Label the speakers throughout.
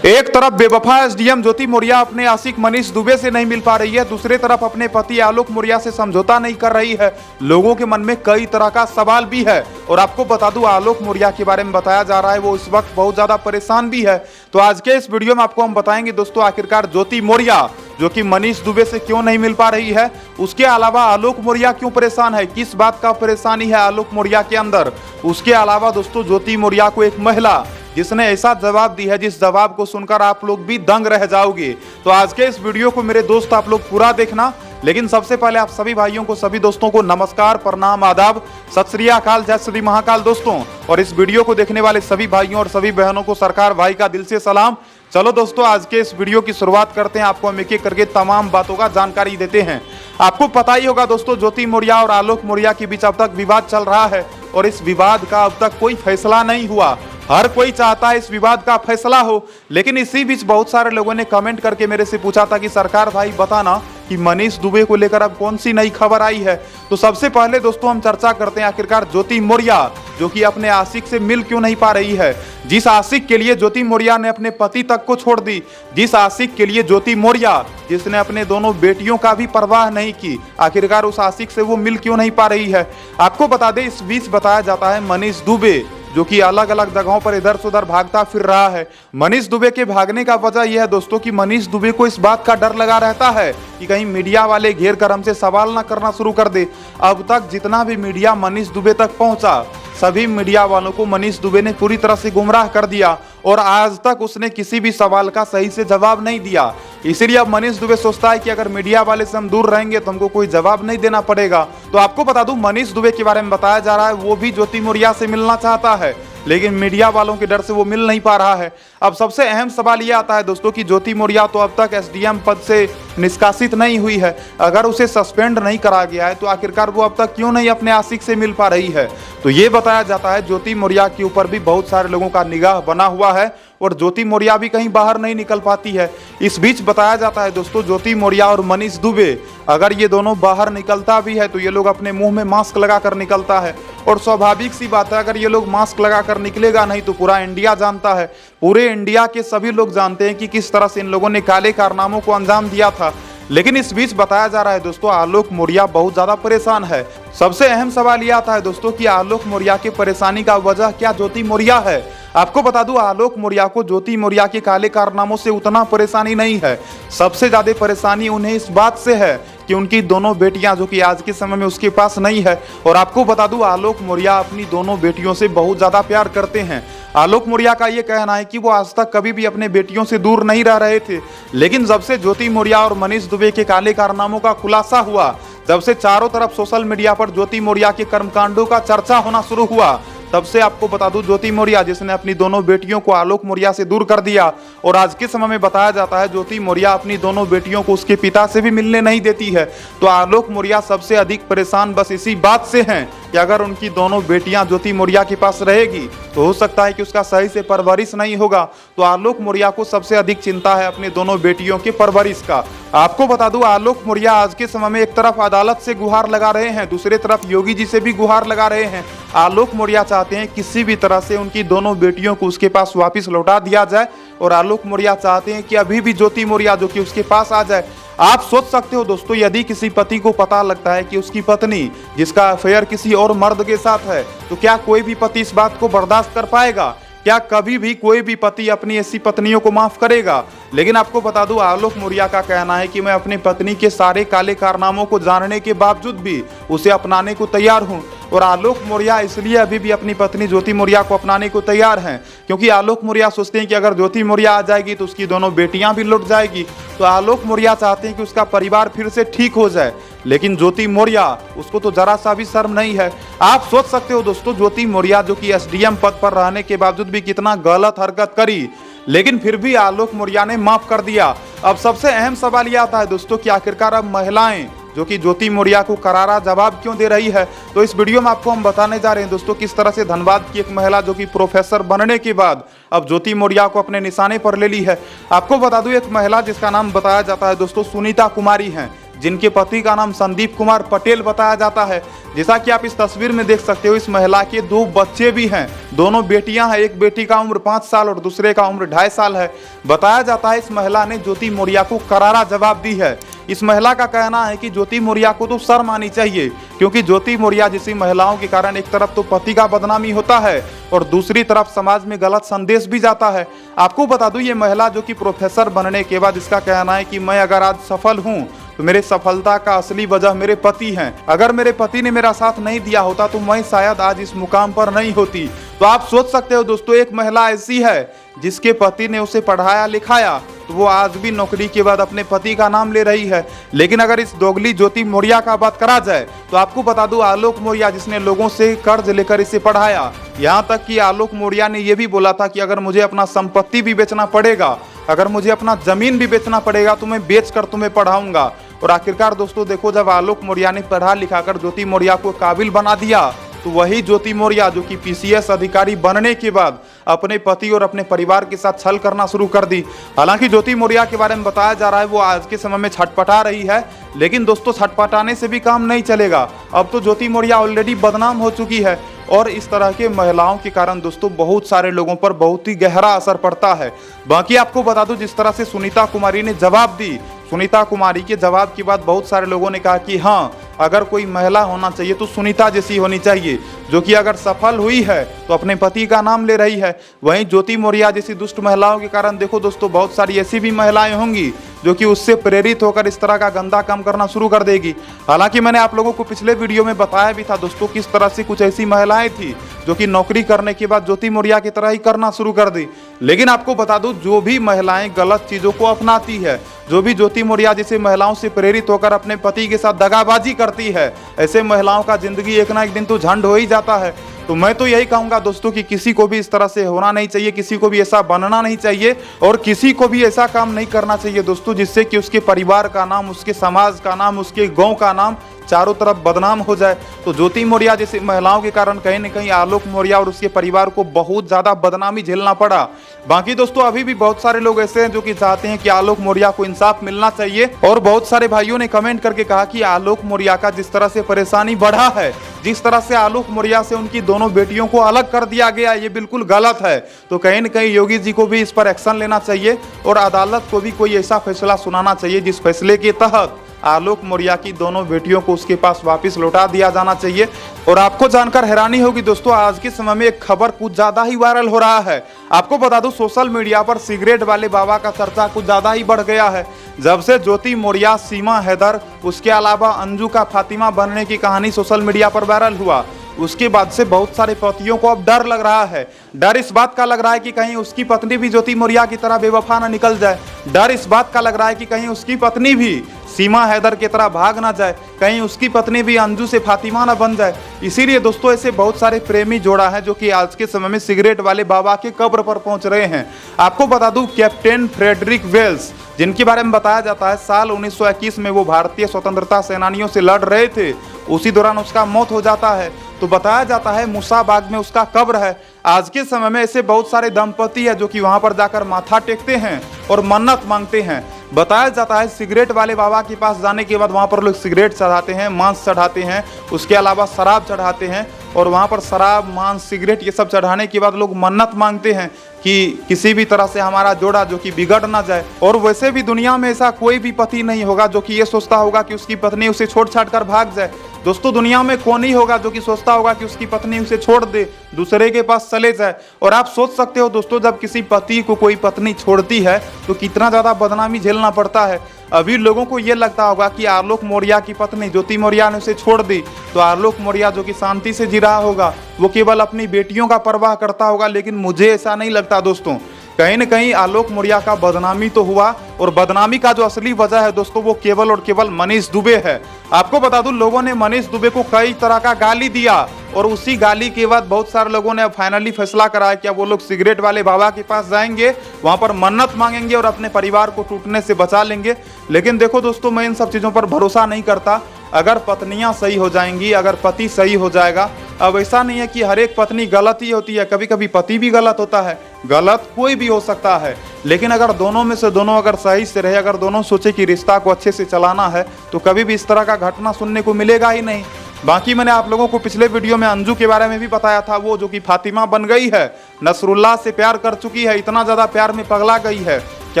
Speaker 1: एक तरफ बेवफा एसडीएम ज्योति मौर्य अपने आशिक मनीष दुबे से नहीं मिल पा रही है, दूसरी तरफ अपने पति आलोक मौर्य से समझौता नहीं कर रही है। लोगों के मन में कई तरह का सवाल भी है और आपको बता दूं आलोक मौर्य के बारे में बताया जा रहा है वो इस वक्त बहुत ज्यादा परेशान भी है। तो आज के इस वीडियो में आपको हम बताएंगे दोस्तों आखिरकार ज्योति मौर्य जो कि मनीष दुबे से क्यों नहीं मिल पा रही है, उसके अलावा आलोक मौर्य क्यों परेशान है, किस बात का परेशानी है आलोक मौर्य के अंदर। उसके अलावा दोस्तों ज्योति मौर्य को एक महिला जिसने ऐसा जवाब दी है जिस जवाब को सुनकर आप लोग भी दंग रह जाओगे। तो आज के इस वीडियो को मेरे दोस्त आप लोग पूरा देखना। लेकिन सबसे पहले आप सभी भाइयों को, सभी दोस्तों को नमस्कार, प्रणाम, आदाब, सत श्री अकाल, जय श्री महाकाल दोस्तों। और इस वीडियो को देखने वाले सभी भाइयों और सभी बहनों को सरकार भाई का दिल से सलाम। चलो दोस्तों आज के इस वीडियो की शुरुआत करते हैं। आपको हम एक एक करके तमाम बातों का जानकारी देते हैं। आपको पता ही होगा दोस्तों ज्योति मौर्य और आलोक मौर्य के बीच अब तक विवाद चल रहा है और इस विवाद का अब तक कोई फैसला नहीं हुआ। हर कोई चाहता है इस विवाद का फैसला हो, लेकिन इसी बीच बहुत सारे लोगों ने कमेंट करके मेरे से पूछा था कि सरकार भाई बताना कि मनीष दुबे को लेकर अब कौन सी नई खबर आई है। तो सबसे पहले दोस्तों हम चर्चा करते हैं आखिरकार ज्योति मौर्य जो कि अपने आशिक से मिल क्यों नहीं पा रही है। जिस आशिक के लिए ज्योति मौर्य ने अपने पति तक को छोड़ दी, जिस आशिक के लिए ज्योति मौर्य जिसने अपने दोनों बेटियों का भी परवाह नहीं की, आखिरकार उस आशिक से वो मिल क्यों नहीं पा रही है। आपको बता दें इस बीच बताया जाता है मनीष दुबे जो कि अलग अलग जगहों पर इधर से उधर भागता फिर रहा है। मनीष दुबे के भागने का वजह यह है दोस्तों कि मनीष दुबे को इस बात का डर लगा रहता है कि कहीं मीडिया वाले घेर कर हमसे सवाल ना करना शुरू कर दे। अब तक जितना भी मीडिया मनीष दुबे तक पहुंचा, सभी मीडिया वालों को मनीष दुबे ने पूरी तरह से गुमराह कर दिया और आज तक उसने किसी भी सवाल का सही से जवाब नहीं दिया। इसीलिए अब मनीष दुबे सोचता है कि अगर मीडिया वाले से हम दूर रहेंगे तो हमको कोई जवाब नहीं देना पड़ेगा। तो आपको बता दूं मनीष दुबे के बारे में बताया जा रहा है वो भी ज्योति मौर्य से मिलना चाहता है, लेकिन मीडिया वालों के डर से वो मिल नहीं पा रहा है। अब सबसे अहम सवाल ये आता है दोस्तों कि ज्योति मौर्य तो अब तक एसडीएम पद से निष्कासित नहीं हुई है। अगर उसे सस्पेंड नहीं करा गया है तो आखिरकार वो अब तक क्यों नहीं अपने आशिक से मिल पा रही है। तो ये बताया जाता है ज्योति मौर्य के ऊपर भी बहुत सारे लोगों का निगाह बना हुआ है और ज्योति मौर्य भी कहीं बाहर नहीं निकल पाती है। इस बीच बताया जाता है दोस्तों ज्योति मौर्य और मनीष दुबे अगर ये दोनों बाहर निकलता भी है तो ये लोग अपने मुंह में मास्क लगाकर निकलता है और स्वाभाविक सी बात है अगर ये लोग मास्क लगाकर निकलेगा नहीं तो पूरा इंडिया जानता है, पूरे इंडिया के सभी लोग जानते हैं कि किस तरह से इन लोगों ने काले कारनामों को अंजाम दिया था। लेकिन इस बीच बताया जा रहा है दोस्तों आलोक मौर्य बहुत ज्यादा परेशान है। सबसे अहम सवाल यह आता है दोस्तों कि आलोक मौर्य की परेशानी का वजह क्या ज्योति मौर्य है। आपको बता दूं आलोक मौर्य को ज्योति मौर्य के काले कारनामों से उतना परेशानी नहीं है। सबसे ज्यादा परेशानी उन्हें इस बात से है कि उनकी दोनों बेटियां जो कि आज के समय में उसके पास नहीं है। और आपको बता दूं आलोक मौर्य अपनी दोनों बेटियों से बहुत ज्यादा प्यार करते हैं। आलोक मौर्य का ये कहना है कि वो आज तक कभी भी अपने बेटियों से दूर नहीं रह रहे थे, लेकिन जब से ज्योति मौर्य और मनीष दुबे के काले कारनामों का खुलासा हुआ, जब से चारों तरफ सोशल मीडिया पर ज्योति मौर्य के कर्मकांडों का चर्चा होना शुरू हुआ, तब से आपको बता दूं ज्योति मौर्य जिसने अपनी दोनों बेटियों को आलोक मौर्य से दूर कर दिया और आज के समय में बताया जाता है ज्योति मौर्य अपनी दोनों बेटियों को उसके पिता से भी मिलने नहीं देती है। तो आलोक मौर्य सबसे अधिक परेशान बस इसी बात से हैं कि अगर उनकी दोनों बेटियां ज्योति मौर्य के पास रहेगी तो हो सकता है कि उसका सही से परवरिश नहीं होगा। तो आलोक मौर्य को सबसे अधिक चिंता है अपने दोनों बेटियों के परवरिश का। आपको बता दूं आलोक मौर्य आज के समय में एक तरफ अदालत से गुहार लगा रहे हैं, दूसरी तरफ योगी जी से भी गुहार लगा रहे हैं। आलोक मौर्य चाहते हैं किसी भी तरह से उनकी दोनों बेटियों को उसके पास वापस लौटा दिया जाए और आलोक मौर्य चाहते हैं कि अभी भी ज्योति मौर्य जो कि उसके पास आ जाए। आप सोच सकते हो दोस्तों यदि किसी पति को पता लगता है कि उसकी पत्नी जिसका अफेयर किसी और मर्द के साथ है तो क्या कोई भी पति इस बात को बर्दाश्त कर पाएगा? क्या कभी भी कोई भी पति अपनी ऐसी पत्नियों को माफ करेगा? लेकिन आपको बता दूं आलोक मौर्य का कहना है कि मैं अपनी पत्नी के सारे काले कारनामों को जानने के बावजूद भी उसे अपनाने को तैयार हूं। और आलोक मौर्य इसलिए अभी भी अपनी पत्नी ज्योति मौर्य को अपनाने को तैयार हैं क्योंकि आलोक मौर्य सोचते हैं कि अगर ज्योति मौर्य आ जाएगी तो उसकी दोनों बेटियां भी लौट जाएगी। तो आलोक मौर्य चाहते हैं कि उसका परिवार फिर से ठीक हो जाए, लेकिन ज्योति मौर्य उसको तो जरा सा भी शर्म नहीं है। आप सोच सकते हो दोस्तों ज्योति मौर्य जो कि एसडीएम पद पर रहने के बावजूद भी कितना गलत हरकत करी, लेकिन फिर भी आलोक मौर्य ने माफ कर दिया। अब सबसे अहम सवाल यह आता है दोस्तों कि आखिरकार अब महिलाएं जो कि ज्योति मौर्य को करारा जवाब क्यों दे रही है। तो इस वीडियो में आपको हम बताने जा रहे हैं दोस्तों किस तरह से धनबाद की एक महिला जो कि प्रोफेसर बनने के बाद अब ज्योति मौर्य को अपने निशाने पर ले ली है। आपको बता दूं एक महिला जिसका नाम बताया जाता है दोस्तों सुनीता कुमारी है, जिनके पति का नाम संदीप कुमार पटेल बताया जाता है। जैसा कि आप इस तस्वीर में देख सकते हो, इस महिला के 2 बच्चे भी हैं, दोनों बेटियां हैं। एक बेटी का उम्र 5 साल और दूसरे का उम्र 2.5 साल है। बताया जाता है इस महिला ने ज्योति मौर्य को करारा जवाब दी है। इस महिला का कहना है कि ज्योति मौर्य को तो शर्म आनी चाहिए, क्योंकि ज्योति मौर्य जैसी महिलाओं के कारण एक तरफ तो पति का बदनामी होता है और दूसरी तरफ समाज में गलत संदेश भी जाता है। आपको बता दूं, ये महिला जो कि प्रोफेसर बनने के बाद इसका कहना है कि मैं अगर आज सफल हूं तो मेरे सफलता का असली वजह मेरे पति हैं। अगर मेरे पति ने मेरा साथ नहीं दिया होता तो मैं शायद आज इस मुकाम पर नहीं होती। तो आप सोच सकते हो दोस्तों, एक महिला ऐसी है जिसके पति ने उसे पढ़ाया लिखाया, तो वो आज भी नौकरी के बाद अपने पति का नाम ले रही है। लेकिन अगर इस दोगली ज्योति मौर्य का बात करा जाए तो आपको बता दूं, आलोक मौर्य जिसने लोगों से कर्ज लेकर इसे पढ़ाया, यहाँ तक कि आलोक मौर्य ने यह भी बोला था कि अगर मुझे अपना संपत्ति भी बेचना पड़ेगा, अगर मुझे अपना जमीन भी बेचना पड़ेगा तो मैं बेचकर तुम्हें पढ़ाऊंगा। और आखिरकार दोस्तों देखो, जब आलोक मौर्य ने पढ़ा लिखाकर ज्योति मौर्य को काबिल बना दिया तो वही ज्योति मौर्य जो कि पीसीएस अधिकारी बनने के बाद अपने पति और अपने परिवार के साथ छल करना शुरू कर दी। हालांकि ज्योति मौर्य के बारे में बताया जा रहा है वो आज के समय में छटपटा रही है, लेकिन दोस्तों छटपटाने से भी काम नहीं चलेगा। अब तो ज्योति मौर्य ऑलरेडी बदनाम हो चुकी है और इस तरह के महिलाओं के कारण दोस्तों बहुत सारे लोगों पर बहुत ही गहरा असर पड़ता है। बाकी आपको बता दूं, जिस तरह से सुनीता कुमारी ने जवाब दी, सुनीता कुमारी के जवाब के बाद बहुत सारे लोगों ने कहा कि हाँ, अगर कोई महिला होना चाहिए तो सुनीता जैसी होनी चाहिए, जो कि अगर सफल हुई है तो अपने पति का नाम ले रही है। वहीं ज्योति मौर्य जैसी दुष्ट महिलाओं के कारण देखो दोस्तों, बहुत सारी ऐसी भी महिलाएं होंगी जो कि उससे प्रेरित होकर इस तरह का गंदा काम करना शुरू कर देगी। हालांकि मैंने आप लोगों को पिछले वीडियो में बताया भी था दोस्तों, किस तरह से कुछ ऐसी महिलाएं थी जो कि नौकरी करने के बाद ज्योति मौर्य की तरह ही करना शुरू कर दी। लेकिन आपको बता दूं, जो भी महिलाएं गलत चीजों को अपनाती है, जो भी ज्योति मौर्य जैसे महिलाओं से प्रेरित होकर अपने पति के साथ दगाबाजी करती है, ऐसे महिलाओं का जिंदगी एक ना एक दिन तो झंड हो ही जाता है। तो मैं तो यही कहूंगा दोस्तों कि किसी को भी इस तरह से होना नहीं चाहिए, किसी को भी ऐसा बनना नहीं चाहिए और किसी को भी ऐसा काम नहीं करना चाहिए दोस्तों जिससे कि उसके परिवार का नाम, उसके समाज का नाम, उसके गांव का नाम चारों तरफ बदनाम हो जाए। तो ज्योति मौर्य जैसी महिलाओं के कारण कहीं न कहीं आलोक मौर्य और उसके परिवार को बहुत ज्यादा बदनामी झेलना पड़ा। बाकी दोस्तों अभी भी बहुत सारे लोग ऐसे हैं जो कि चाहते हैं कि आलोक मौर्य को इंसाफ मिलना चाहिए और बहुत सारे भाइयों ने कमेंट करके कहा कि आलोक मौर्य का जिस तरह से परेशानी बढ़ा है, जिस तरह से आलोक मौर्य से उनकी दोनों बेटियों को अलग कर दिया गया, ये बिल्कुल गलत है। तो कहीं न कहीं योगी जी को भी इस पर एक्शन लेना चाहिए और अदालत को भी कोई ऐसा फैसला सुनाना चाहिए जिस फैसले के तहत आलोक मौर्य की दोनों बेटियों को उसके पास वापस लौटा दिया जाना चाहिए। और आपको जानकर हैरानी होगी दोस्तों, आज के समय में एक खबर कुछ ज्यादा ही वायरल हो रहा है। आपको बता दूं, सोशल मीडिया पर सिगरेट वाले बाबा का चर्चा कुछ ज्यादा ही बढ़ गया है। जब से ज्योति मौर्य, सीमा हैदर, उसके अलावा अंजू का फातिमा बनने की कहानी सोशल मीडिया पर वायरल हुआ, उसके बाद से बहुत सारे पतियों को अब डर लग रहा है। डर इस बात का लग रहा है कि कहीं उसकी पत्नी भी ज्योति मौर्य की तरह बेवफा न निकल जाए। डर इस बात का लग रहा है कि कहीं उसकी पत्नी भी सीमा हैदर की तरह भाग ना जाए, कहीं उसकी पत्नी भी अंजू से फातिमा ना बन जाए। इसीलिए दोस्तों ऐसे बहुत सारे प्रेमी जोड़ा है जो कि आज के समय में सिगरेट वाले बाबा के कब्र पर पहुंच रहे हैं। आपको बता दूं, कैप्टन फ्रेडरिक वेल्स, जिनके बारे में बताया जाता है साल 1921 में वो भारतीय स्वतंत्रता सेनानियों से लड़ रहे थे, उसी दौरान उसका मौत हो जाता है। तो बताया जाता है मुसाबाग में उसका कब्र है। आज के समय में ऐसे बहुत सारे दंपति है जो कि वहां पर जाकर माथा टेकते हैं और मन्नत मांगते हैं। बताया जाता है सिगरेट वाले बाबा के पास जाने के बाद वहां पर लोग सिगरेट चढ़ाते हैं, मांस चढ़ाते हैं, उसके अलावा शराब चढ़ाते हैं और वहां पर शराब, मांस, सिगरेट ये सब चढ़ाने के बाद लोग मन्नत मांगते हैं कि किसी भी तरह से हमारा जोड़ा जो कि बिगड़ ना जाए। और वैसे भी दुनिया में ऐसा कोई भी पति नहीं होगा जो कि ये सोचता होगा कि उसकी पत्नी उसे छोड़ छाड़ कर भाग जाए। दोस्तों दुनिया में कौन ही होगा जो कि सोचता होगा कि उसकी पत्नी उसे छोड़ दे, दूसरे के पास चले जाए। और आप सोच सकते हो दोस्तों, जब किसी पति को कोई पत्नी छोड़ती है तो कितना ज्यादा बदनामी झेलना पड़ता है। अभी लोगों को ये लगता होगा कि आलोक मौर्य की पत्नी ज्योति मौर्य ने उसे छोड़ दी तो आलोक मौर्य जो कि शांति से जी रहा होगा, वो केवल अपनी बेटियों का परवाह करता होगा। लेकिन मुझे ऐसा नहीं लगता दोस्तों, कहीं न कहीं आलोक मौर्य का बदनामी तो हुआ और बदनामी का जो असली वजह है दोस्तों वो केवल और केवल मनीष दुबे है। आपको बता दूं, लोगों ने मनीष दुबे को कई तरह का गाली दिया और उसी गाली के बाद बहुत सारे लोगों ने फाइनली फैसला करा कि अब वो लोग सिगरेट वाले बाबा के पास जाएंगे, वहां पर मन्नत मांगेंगे और अपने परिवार को टूटने से बचा लेंगे। लेकिन देखो दोस्तों, मैं इन सब चीज़ों पर भरोसा नहीं करता। अगर पत्नियां सही हो जाएंगी, अगर पति सही हो जाएगा, अब ऐसा नहीं है कि हर एक पत्नी गलत ही होती है, कभी कभी पति भी गलत होता है, गलत कोई भी हो सकता है। लेकिन अगर दोनों में से दोनों अगर सही से रहे, अगर दोनों सोचे कि रिश्ता को अच्छे से चलाना है, तो कभी भी इस तरह का घटना सुनने को मिलेगा ही नहीं। बाकी मैंने आप लोगों को पिछले वीडियो में अंजू के बारे में भी बताया था, वो जो कि फातिमा बन गई है, नसरुल्लाह से प्यार कर चुकी है, इतना ज़्यादा प्यार में पगला गई है कि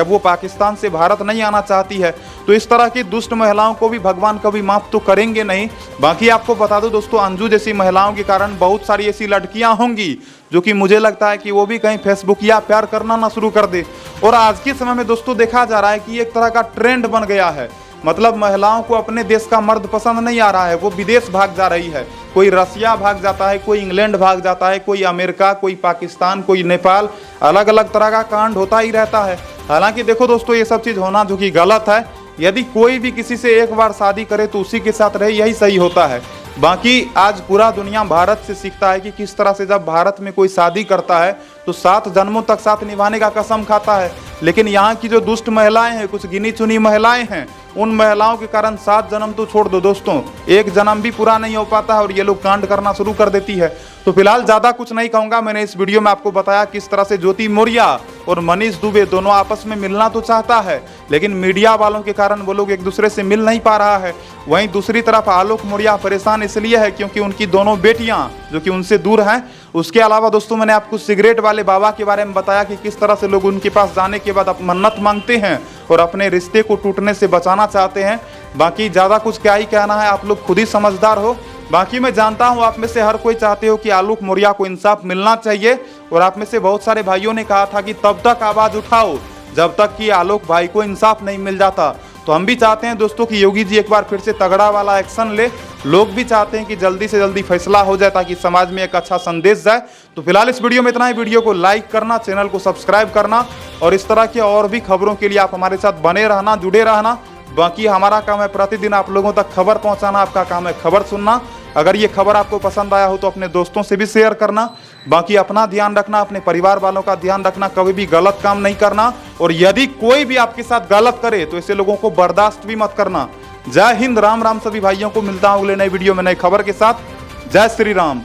Speaker 1: अब वो पाकिस्तान से भारत नहीं आना चाहती है। तो इस तरह की दुष्ट महिलाओं को भी भगवान कभी माफ तो करेंगे नहीं। बाकी आपको बता दो दोस्तों, अंजू जैसी महिलाओं के कारण बहुत सारी ऐसी लड़कियां होंगी जो कि मुझे लगता है कि वो भी कहीं फेसबुक या प्यार करना ना शुरू कर दे। और आज के समय में दोस्तों देखा जा रहा है कि एक तरह का ट्रेंड बन गया है, मतलब महिलाओं को अपने देश का मर्द पसंद नहीं आ रहा है, वो विदेश भाग जा रही है। कोई रसिया भाग जाता है, कोई इंग्लैंड भाग जाता है, कोई अमेरिका, कोई पाकिस्तान, कोई नेपाल, अलग अलग तरह का कांड होता ही रहता है। हालांकि देखो दोस्तों, ये सब चीज़ होना जो कि गलत है। यदि कोई भी किसी से एक बार शादी करे तो उसी के साथ रहे, यही सही होता है। बाकी आज पूरा दुनिया भारत से सीखता है कि किस तरह से जब भारत में कोई शादी करता है तो 7 जन्मों तक साथ निभाने का कसम खाता है। लेकिन यहाँ की जो दुष्ट महिलाएं हैं, कुछ गिनी चुनी महिलाएं हैं, उन महिलाओं के कारण 7 जन्म तो छोड़ दो दोस्तों, 1 जन्म भी पूरा नहीं हो पाता है और ये लोग कांड करना शुरू कर देती है। तो फिलहाल ज़्यादा कुछ नहीं कहूँगा। मैंने इस वीडियो में आपको बताया किस तरह से ज्योति मौर्य और मनीष दुबे दोनों आपस में मिलना तो चाहता है, लेकिन मीडिया वालों के कारण वो लोग एक दूसरे से मिल नहीं पा रहा है। वहीं दूसरी तरफ आलोक मौर्य परेशान इसलिए है क्योंकि उनकी दोनों बेटियां जो कि उनसे दूर हैं। उसके अलावा दोस्तों, मैंने आपको सिगरेट वाले बाबा के बारे में बताया कि किस तरह से लोग उनके पास जाने के बाद मन्नत मांगते हैं और अपने रिश्ते को टूटने से बचाना चाहते हैं। बाकी ज़्यादा कुछ क्या ही कहना है, आप लोग खुद ही समझदार हो। बाकी मैं जानता हूं आप में से हर कोई चाहते हो कि आलोक मौर्य को इंसाफ मिलना चाहिए, और आप में से बहुत सारे भाइयों ने कहा था कि तब तक आवाज़ उठाओ जब तक कि आलोक भाई को इंसाफ नहीं मिल जाता। तो हम भी चाहते हैं दोस्तों कि योगी जी एक बार फिर से तगड़ा वाला एक्शन ले। लोग भी चाहते हैं कि जल्दी से जल्दी फैसला हो जाए ताकि समाज में एक अच्छा संदेश जाए। तो फिलहाल इस वीडियो में इतना ही। वीडियो को लाइक करना, चैनल को सब्सक्राइब करना और इस तरह की और भी खबरों के लिए आप हमारे साथ बने रहना, जुड़े रहना। बाकी हमारा काम है प्रतिदिन आप लोगों तक खबर पहुंचाना, आपका काम है खबर सुनना। अगर ये खबर आपको पसंद आया हो तो अपने दोस्तों से भी शेयर करना। बाकी अपना ध्यान रखना, अपने परिवार वालों का ध्यान रखना, कभी भी गलत काम नहीं करना। और यदि कोई भी आपके साथ गलत करे तो ऐसे लोगों को बर्दाश्त भी मत करना। जय हिंद, राम राम सभी भाइयों को। मिलता हूं अगले नई वीडियो में नई खबर के साथ। जय श्री राम।